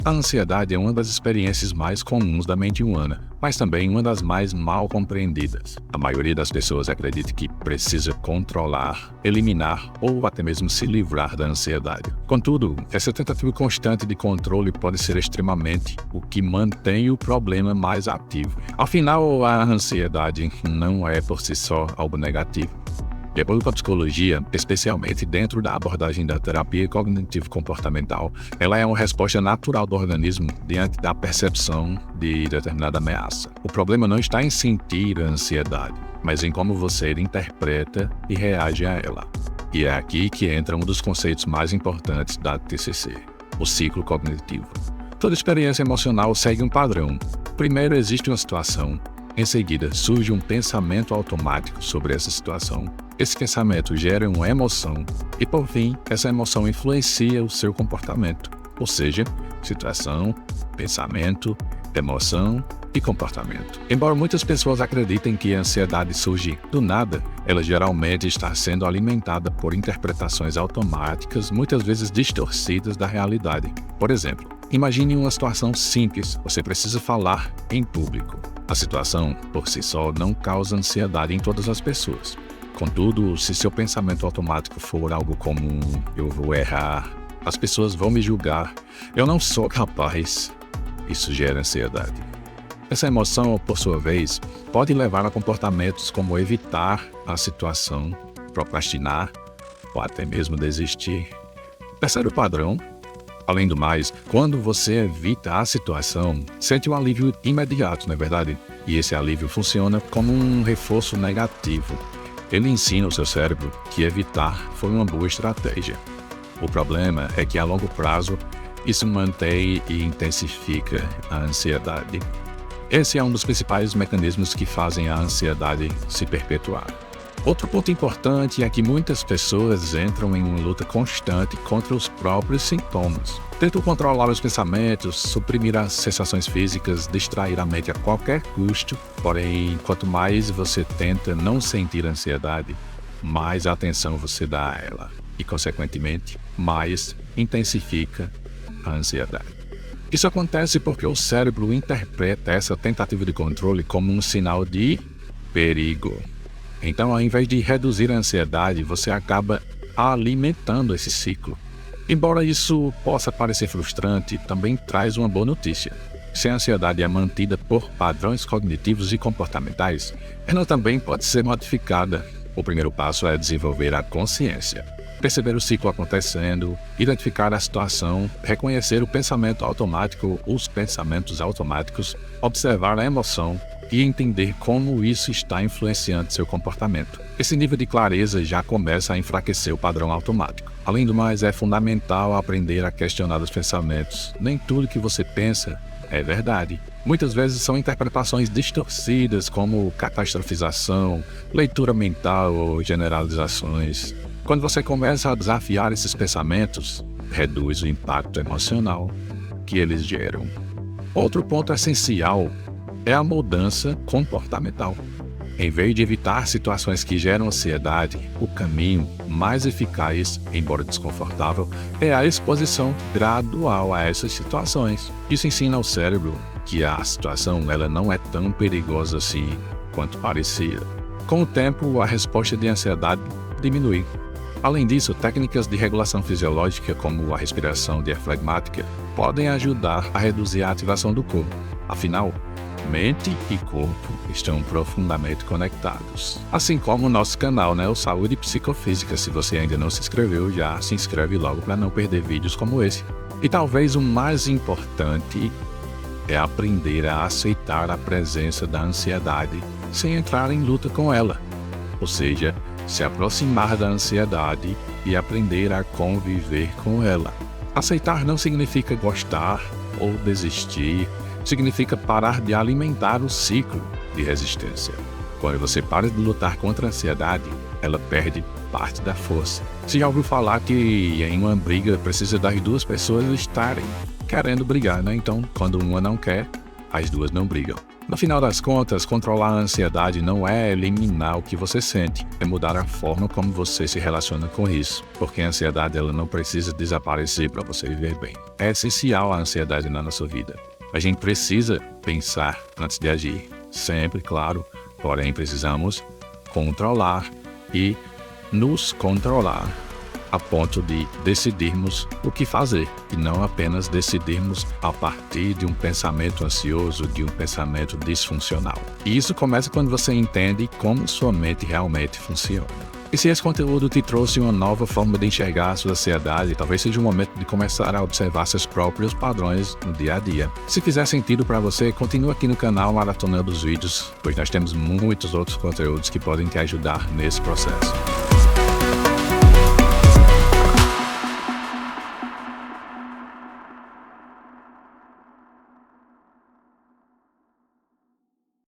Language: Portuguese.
A ansiedade é uma das experiências mais comuns da mente humana, mas também uma das mais mal compreendidas. A maioria das pessoas acredita que precisa controlar, eliminar ou até mesmo se livrar da ansiedade. Contudo, essa tentativa constante de controle pode ser extremamente o que mantém o problema mais ativo. Afinal, a ansiedade não é por si só algo negativo. De acordo com a psicologia, especialmente dentro da abordagem da terapia cognitivo-comportamental, ela é uma resposta natural do organismo diante da percepção de determinada ameaça. O problema não está em sentir a ansiedade, mas em como você interpreta e reage a ela. E é aqui que entra um dos conceitos mais importantes da TCC, o ciclo cognitivo. Toda experiência emocional segue um padrão. Primeiro existe uma situação. Em seguida, surge um pensamento automático sobre essa situação. Esse pensamento gera uma emoção e, por fim, essa emoção influencia o seu comportamento. Ou seja, situação, pensamento, emoção e comportamento. Embora muitas pessoas acreditem que a ansiedade surge do nada, ela geralmente está sendo alimentada por interpretações automáticas, muitas vezes distorcidas da realidade. Por exemplo, imagine uma situação simples, você precisa falar em público. A situação, por si só, não causa ansiedade em todas as pessoas. Contudo, se seu pensamento automático for algo como eu vou errar, as pessoas vão me julgar, eu não sou capaz, isso gera ansiedade. Essa emoção, por sua vez, pode levar a comportamentos como evitar a situação, procrastinar ou até mesmo desistir. Percebe o padrão? Além do mais, quando você evita a situação, sente um alívio imediato, não é verdade? E esse alívio funciona como um reforço negativo. Ele ensina o seu cérebro que evitar foi uma boa estratégia. O problema é que a longo prazo, isso mantém e intensifica a ansiedade. Esse é um dos principais mecanismos que fazem a ansiedade se perpetuar. Outro ponto importante é que muitas pessoas entram em uma luta constante contra os próprios sintomas. Tentam controlar os pensamentos, suprimir as sensações físicas, distrair a mente a qualquer custo. Porém, quanto mais você tenta não sentir ansiedade, mais atenção você dá a ela. E, consequentemente, mais intensifica a ansiedade. Isso acontece porque o cérebro interpreta essa tentativa de controle como um sinal de perigo. Então, ao invés de reduzir a ansiedade, você acaba alimentando esse ciclo. Embora isso possa parecer frustrante, também traz uma boa notícia. Se a ansiedade é mantida por padrões cognitivos e comportamentais, ela também pode ser modificada. O primeiro passo é desenvolver a consciência. Perceber o ciclo acontecendo, identificar a situação, reconhecer o pensamento automático, os pensamentos automáticos, observar a emoção e entender como isso está influenciando seu comportamento. Esse nível de clareza já começa a enfraquecer o padrão automático. Além do mais, é fundamental aprender a questionar os pensamentos. Nem tudo que você pensa é verdade. Muitas vezes são interpretações distorcidas, como catastrofização, leitura mental ou generalizações. Quando você começa a desafiar esses pensamentos, reduz o impacto emocional que eles geram. Outro ponto essencial é a mudança comportamental. Em vez de evitar situações que geram ansiedade, o caminho mais eficaz, embora desconfortável, é a exposição gradual a essas situações. Isso ensina ao cérebro que a situação ela não é tão perigosa assim quanto parecia. Com o tempo, a resposta de ansiedade diminui. Além disso, técnicas de regulação fisiológica, como a respiração diafragmática, podem ajudar a reduzir a ativação do corpo. Afinal, mente e corpo estão profundamente conectados. Assim como o nosso canal, o Saúde Psicofísica. Se você ainda não se inscreveu, já se inscreve logo para não perder vídeos como esse. E talvez o mais importante é aprender a aceitar a presença da ansiedade sem entrar em luta com ela. Ou seja, se aproximar da ansiedade e aprender a conviver com ela. Aceitar não significa gostar ou desistir, significa parar de alimentar o ciclo de resistência. Quando você para de lutar contra a ansiedade, ela perde parte da força. Você já ouviu falar que em uma briga precisa das duas pessoas estarem querendo brigar, Então, quando uma não quer, As duas não brigam. No final das contas, controlar a ansiedade não é eliminar o que você sente, é mudar a forma como você se relaciona com isso, porque a ansiedade ela não precisa desaparecer para você viver bem. É essencial a ansiedade na nossa vida. A gente precisa pensar antes de agir, sempre, claro, porém precisamos controlar e nos controlar a ponto de decidirmos o que fazer e não apenas decidirmos a partir de um pensamento ansioso, de um pensamento disfuncional. E isso começa quando você entende como sua mente realmente funciona. E se esse conteúdo te trouxe uma nova forma de enxergar a sua ansiedade, talvez seja o momento de começar a observar seus próprios padrões no dia a dia. Se fizer sentido para você, continue aqui no canal maratonando os vídeos, pois nós temos muitos outros conteúdos que podem te ajudar nesse processo.